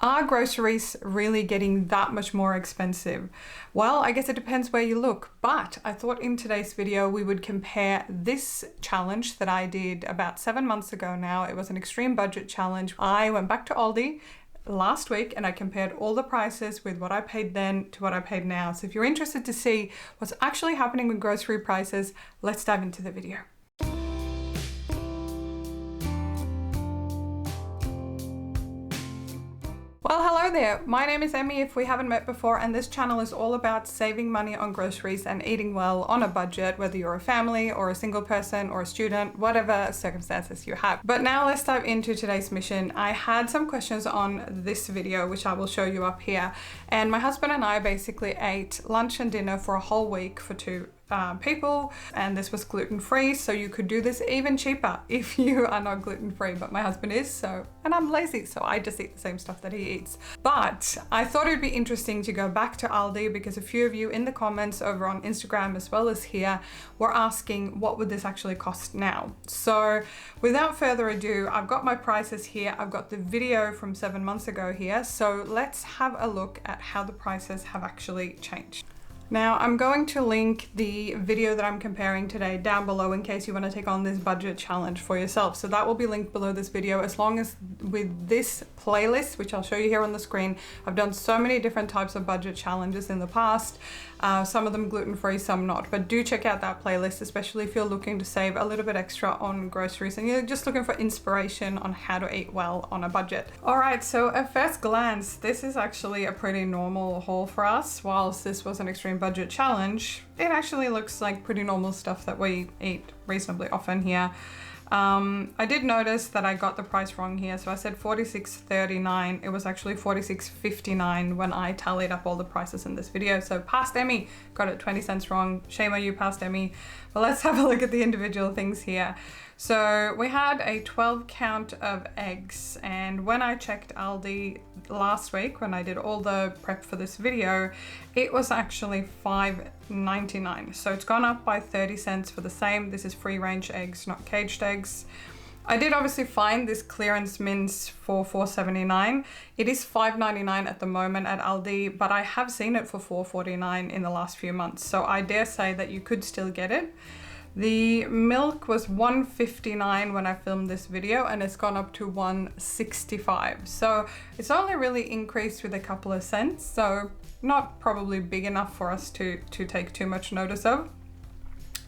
Are groceries really getting that much more expensive? Well, I guess it depends where you look, but I thought in today's video we would compare this challenge that I did about 7 months ago now. It was an extreme budget challenge. I went back to Aldi last week and I compared all the prices with what I paid then to what I paid now. So if you're interested to see what's actually happening with grocery prices, let's dive into the video. Well, hello there. My name is Emmy if we haven't met before, and this channel is all about saving money on groceries and eating well on a budget, whether you're a family or a single person or a student, whatever circumstances you have. But now let's dive into today's mission. I had some questions on this video, which I will show you up here. And my husband and I basically ate lunch and dinner for a whole week for two people, and this was gluten-free, so you could do this even cheaper if you are not gluten-free, but my husband is, so, and I'm lazy, so I just eat the same stuff that he eats. But I thought it'd be interesting to go back to Aldi because a few of you in the comments over on Instagram as well as here were asking what would this actually cost now. So without further ado, I've got my prices here. I've got the video from 7 months ago here, so let's have a look at how the prices have actually changed. Now, I'm going to link the video that I'm comparing today down below in case you want to take on this budget challenge for yourself. So that will be linked below this video, as long as with this playlist, which I'll show you here on the screen. I've done so many different types of budget challenges in the past, some of them gluten-free, some not. But do check out that playlist, especially if you're looking to save a little bit extra on groceries and you're just looking for inspiration on how to eat well on a budget. All right, so at first glance, this is actually a pretty normal haul for us. Whilst this was an extreme budget challenge, it actually looks like pretty normal stuff that we eat reasonably often here. I did notice that I got the price wrong here, so I said $46.39. It was actually $46.59 when I tallied up all the prices in this video. So past Emmy got it 20 cents wrong. Shame on you, past Emmy. But let's have a look at the individual things here. So we had a 12 count of eggs, and when I checked Aldi last week, when I did all the prep for this video, it was actually $5.99. So it's gone up by 30 cents for the same. This is free range eggs, not caged eggs. I did obviously find this clearance mince for $4.79. It is $5.99 at the moment at Aldi, but I have seen it for $4.49 in the last few months. So I dare say that you could still get it. The milk was $1.59 when I filmed this video, and it's gone up to $1.65. So it's only really increased with a couple of cents. So not probably big enough for us to take too much notice of.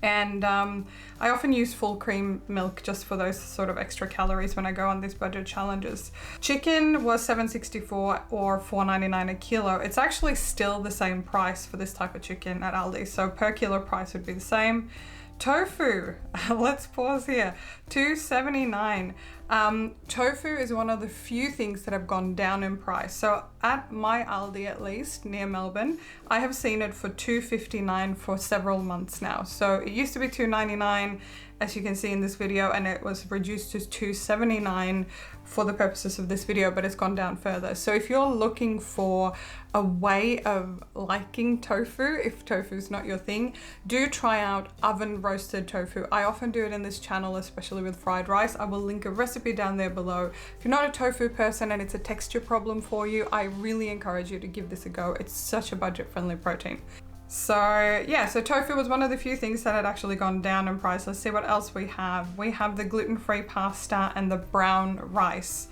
And I often use full cream milk just for those sort of extra calories when I go on these budget challenges. Chicken was $7.64 or $4.99 a kilo. It's actually still the same price for this type of chicken at Aldi. So per kilo price would be the same. Tofu, let's pause here, $2.79. Tofu is one of the few things that have gone down in price. So at my Aldi, at least near Melbourne, I have seen it for $2.59 for several months now. So it used to be $2.99, as you can see in this video, and it was reduced to $2.79 for the purposes of this video, but it's gone down further. So if you're looking for a way of liking tofu, if tofu is not your thing, do try out oven roasted tofu. I often do it in this channel, especially with fried rice. I will link a recipe down there below. If you're not a tofu person and it's a texture problem for you, I really encourage you to give this a go. It's such a budget-friendly protein. So yeah, so tofu was one of the few things that had actually gone down in price. Let's see what else we have. We have the gluten-free pasta and the brown rice.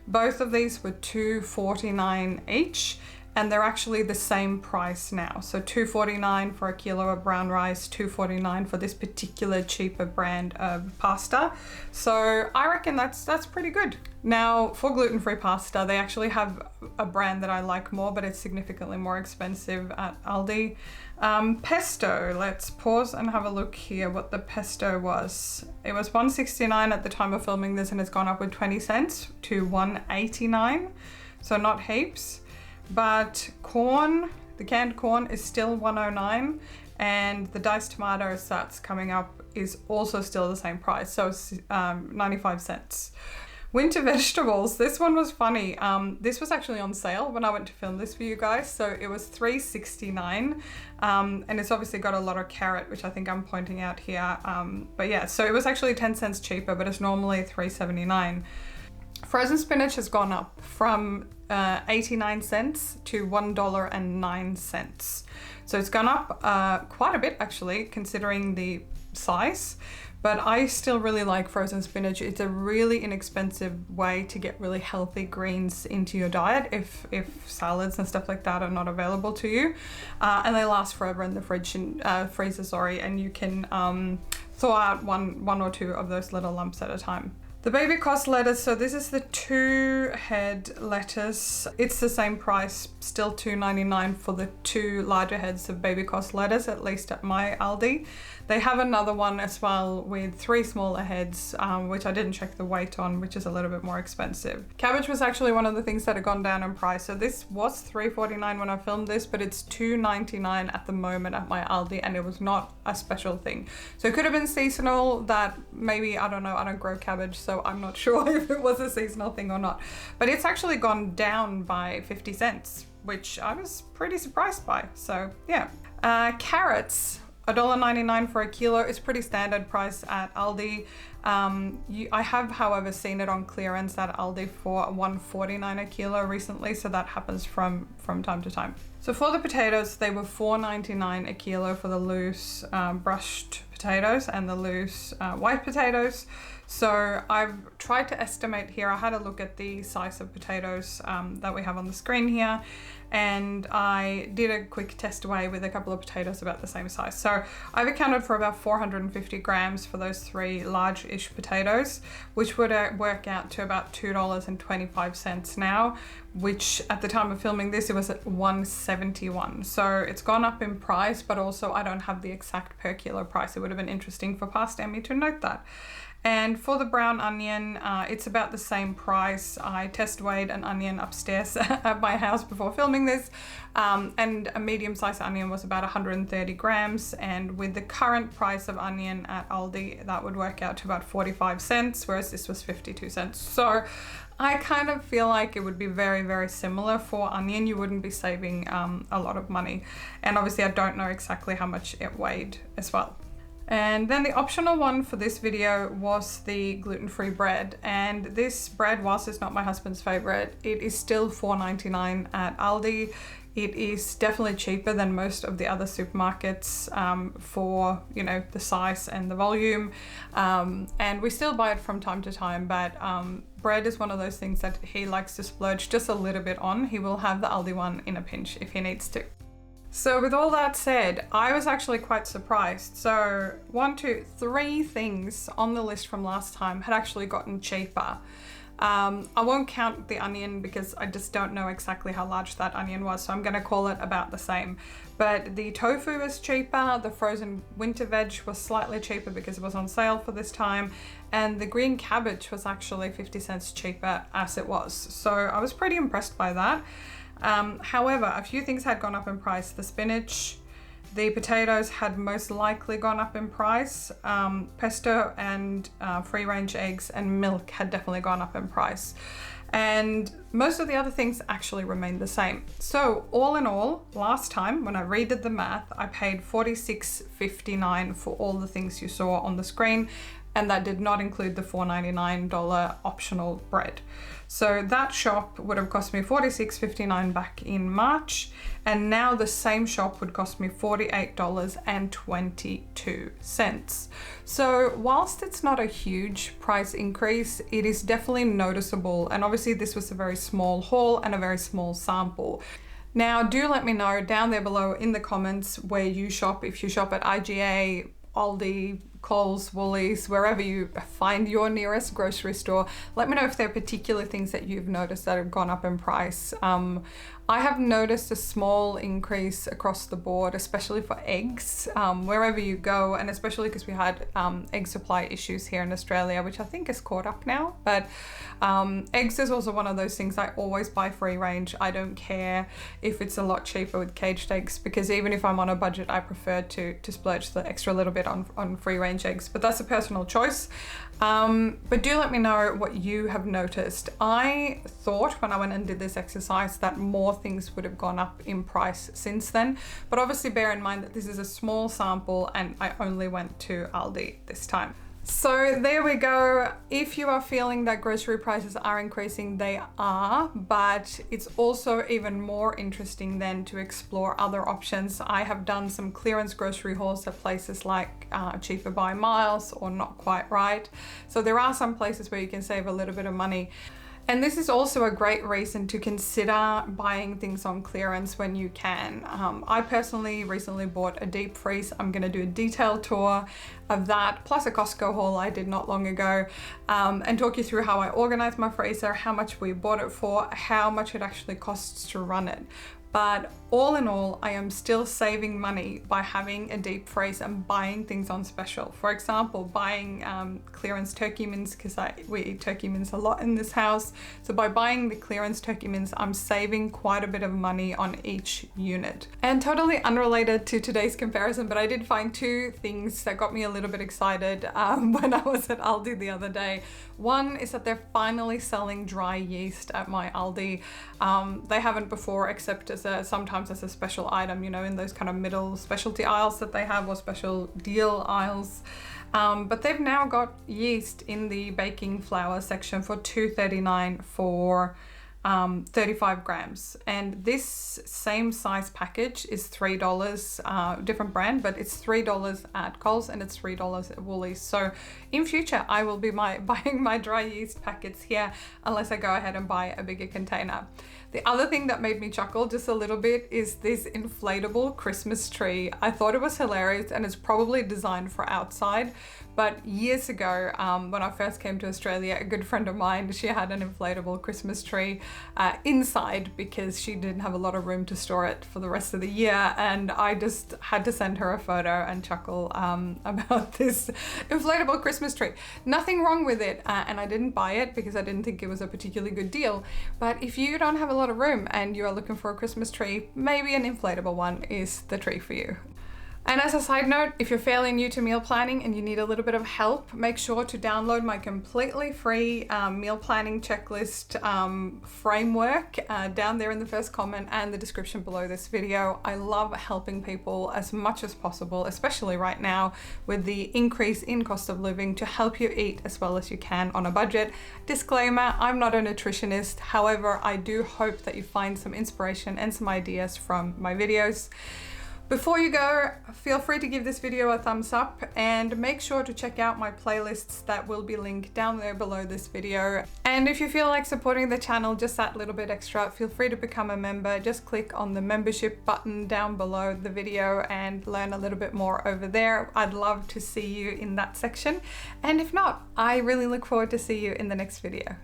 Both of these were $2.49 each, and they're actually the same price now. So $2.49 for a kilo of brown rice, $2.49 for this particular cheaper brand of pasta. So I reckon that's pretty good. Now for gluten-free pasta, they actually have a brand that I like more, but it's significantly more expensive at Aldi. Pesto, let's pause and have a look here what the pesto was. It was $1.69 at the time of filming this, and it's gone up with 20 cents to $1.89. So not heaps. But corn, the canned corn is still $1.09, and the diced tomatoes that's coming up is also still the same price, so 95 cents. Winter vegetables, this one was funny. This was actually on sale when I went to film this for you guys. So it was $3.69, and it's obviously got a lot of carrot, which I think I'm pointing out here. But yeah, so it was actually 10 cents cheaper, but it's normally $3.79. Frozen spinach has gone up from 89 cents to $1.09. So it's gone up quite a bit actually, considering the size. But I still really like frozen spinach. It's a really inexpensive way to get really healthy greens into your diet if salads and stuff like that are not available to you. And they last forever in the freezer, and you can thaw out one or two of those little lumps at a time. The baby cost lettuce, so this is the 2-head lettuce. It's the same price, still $2.99 for the 2 larger heads of baby cost lettuce, at least at my Aldi. They have another one as well with 3 smaller heads, which I didn't check the weight on, which is a little bit more expensive. Cabbage was actually one of the things that had gone down in price. So this was $3.49 when I filmed this, but it's $2.99 at the moment at my Aldi, and it was not a special thing. So it could have been seasonal, that maybe, I don't know, I don't grow cabbage, so I'm not sure if it was a seasonal thing or not. But it's actually gone down by 50 cents, which I was pretty surprised by. So yeah. Carrots, $1.99 for a kilo is pretty standard price at Aldi. I have, however, seen it on clearance at Aldi for $1.49 a kilo recently, so that happens from time to time. So for the potatoes, they were $4.99 a kilo for the loose brushed potatoes and the loose white potatoes. So I've tried to estimate here. I had a look at the size of potatoes that we have on the screen here, and I did a quick test away with a couple of potatoes about the same size. So I've accounted for about 450 grams for those 3 large-ish potatoes, which would work out to about $2.25 now, which at the time of filming this, it was at $1.71. So it's gone up in price, but also I don't have the exact per kilo price. It would have been interesting for past Emmy to note that. And for the brown onion, it's about the same price. I test weighed an onion upstairs at my house before filming this, and a medium-sized onion was about 130 grams. And with the current price of onion at Aldi, that would work out to about 45 cents, whereas this was 52 cents. So I kind of feel like it would be very, very similar for onion. You wouldn't be saving a lot of money. And obviously I don't know exactly how much it weighed as well. And then the optional one for this video was the gluten-free bread. And this bread, whilst it's not my husband's favorite, it is still $4.99 at Aldi. It is definitely cheaper than most of the other supermarkets for, you know, the size and the volume. And we still buy it from time to time, but bread is one of those things that he likes to splurge just a little bit on. He will have the Aldi one in a pinch if he needs to. So with all that said, I was actually quite surprised. So 1, 2, 3 things on the list from last time had actually gotten cheaper. I won't count the onion because I just don't know exactly how large that onion was, so I'm going to call it about the same. But the tofu was cheaper, the frozen winter veg was slightly cheaper because it was on sale for this time, and the green cabbage was actually 50 cents cheaper as it was. So I was pretty impressed by that. However, a few things had gone up in price. The spinach, the potatoes had most likely gone up in price. Pesto and free-range eggs and milk had definitely gone up in price. And most of the other things actually remained the same. So all in all, last time when I redid the math, I paid $46.59 for all the things you saw on the screen, and that did not include the $4.99 optional bread. So that shop would have cost me $46.59 back in March, and now the same shop would cost me $48.22. So whilst it's not a huge price increase, it is definitely noticeable, and obviously this was a very small haul and a very small sample. Now do let me know down there below in the comments where you shop, if you shop at IGA, Aldi, Coles, Woolies, wherever you find your nearest grocery store. Let me know if there are particular things that you've noticed that have gone up in price. I have noticed a small increase across the board, especially for eggs, wherever you go, and especially because we had egg supply issues here in Australia, which I think is caught up now. But eggs is also one of those things I always buy free range. I don't care if it's a lot cheaper with caged eggs, because even if I'm on a budget, I prefer to splurge the extra little bit on free range eggs, but that's a personal choice. But do let me know what you have noticed. I thought when I went and did this exercise that more things would have gone up in price since then, but obviously bear in mind that this is a small sample and I only went to Aldi this time. So there we go. If you are feeling that grocery prices are increasing, they are, but it's also even more interesting then to explore other options. I have done some clearance grocery hauls at places like Cheaper by Miles or Not Quite Right. So there are some places where you can save a little bit of money. And this is also a great reason to consider buying things on clearance when you can. I personally recently bought a deep freeze. I'm going to do a detailed tour of that, plus a Costco haul I did not long ago, and talk you through how I organize my freezer, how much we bought it for, how much it actually costs to run it. But all in all, I am still saving money by having a deep freeze and buying things on special. For example, buying clearance turkey mince, because we eat turkey mince a lot in this house. So by buying the clearance turkey mince, I'm saving quite a bit of money on each unit. And totally unrelated to today's comparison, but I did find two things that got me a little bit excited when I was at Aldi the other day. One is that they're finally selling dry yeast at my Aldi. They haven't before, except as sometimes as a special item, you know, in those kind of middle specialty aisles that they have, or special deal aisles. But they've now got yeast in the baking flour section for $2.39 for 35 grams. And this same size package is $3, different brand, but it's $3 at Coles and it's $3 at Woolies. So in future, I will be buying my dry yeast packets here unless I go ahead and buy a bigger container. The other thing that made me chuckle just a little bit is this inflatable Christmas tree. I thought it was hilarious, and it's probably designed for outside. But years ago, when I first came to Australia, a good friend of mine, she had an inflatable Christmas tree inside because she didn't have a lot of room to store it for the rest of the year. And I just had to send her a photo and chuckle about this inflatable Christmas tree. Nothing wrong with it. And I didn't buy it because I didn't think it was a particularly good deal. But if you don't have a lot of room and you are looking for a Christmas tree, maybe an inflatable one is the tree for you. And as a side note, if you're fairly new to meal planning and you need a little bit of help, make sure to download my completely free meal planning checklist framework down there in the first comment and the description below this video. I love helping people as much as possible, especially right now with the increase in cost of living, to help you eat as well as you can on a budget. Disclaimer, I'm not a nutritionist. However, I do hope that you find some inspiration and some ideas from my videos. Before you go, feel free to give this video a thumbs up and make sure to check out my playlists that will be linked down there below this video. And if you feel like supporting the channel just that little bit extra, feel free to become a member. Just click on the membership button down below the video and learn a little bit more over there. I'd love to see you in that section. And if not, I really look forward to see you in the next video.